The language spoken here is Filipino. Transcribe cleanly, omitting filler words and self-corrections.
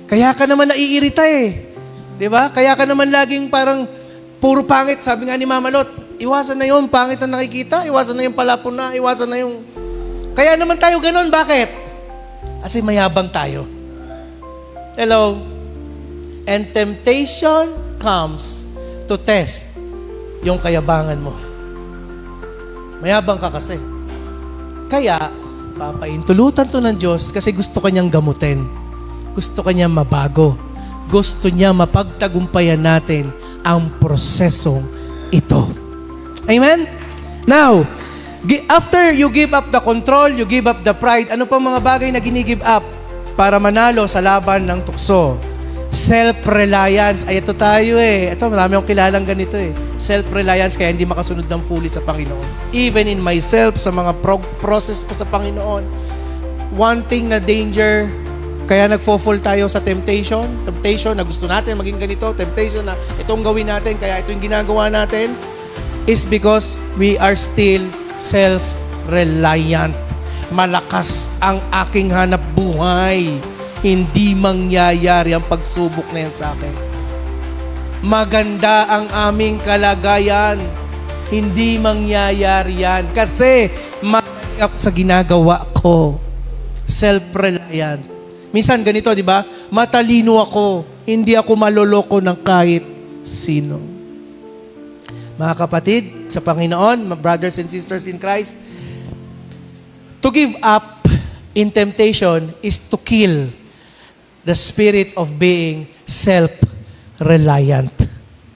Kaya ka naman naiirita eh. Di ba? Kaya ka naman laging parang puro pangit. Sabi nga ni Mama Lot, iwasan na yung pangit na nakikita, iwasan na yung palapon na, iwasan na yung... Kaya naman tayo ganun. Bakit? Kasi mayabang tayo. Hello? And temptation comes to test yung kayabangan mo. Mayabang ka kasi. Kaya, papaintulutan to ng Diyos kasi gusto kanyang gamutin. Gusto kanyang mabago. Gusto niya mapagtagumpayan natin ang prosesong ito. Amen? Now, after you give up the control, you give up the pride, ano pa mga bagay na gini-give up para manalo sa laban ng tukso? Self-reliance. Ay, ito tayo eh. Ito, marami akong kilalang ganito eh. Self-reliance, kaya hindi makasunod ng fully sa Panginoon. Even in myself, sa mga process ko sa Panginoon, one thing na danger, kaya nagfo-fall tayo sa temptation na gusto natin maging ganito, temptation na itong gawin natin, kaya ito yung ginagawa natin, is because we are still self-reliant. Malakas ang aking hanap buhay. Hindi mangyayari ang pagsubok na yan sa akin. Maganda ang aming kalagayan. Hindi mangyayari yan. Kasi magaling ako sa ginagawa ko. Self-reliant. Minsan ganito, di ba? Matalino ako. Hindi ako maloloko ng kahit sino. Mga kapatid, sa Panginoon, my brothers and sisters in Christ, to give up in temptation is to kill the spirit of being self-reliant.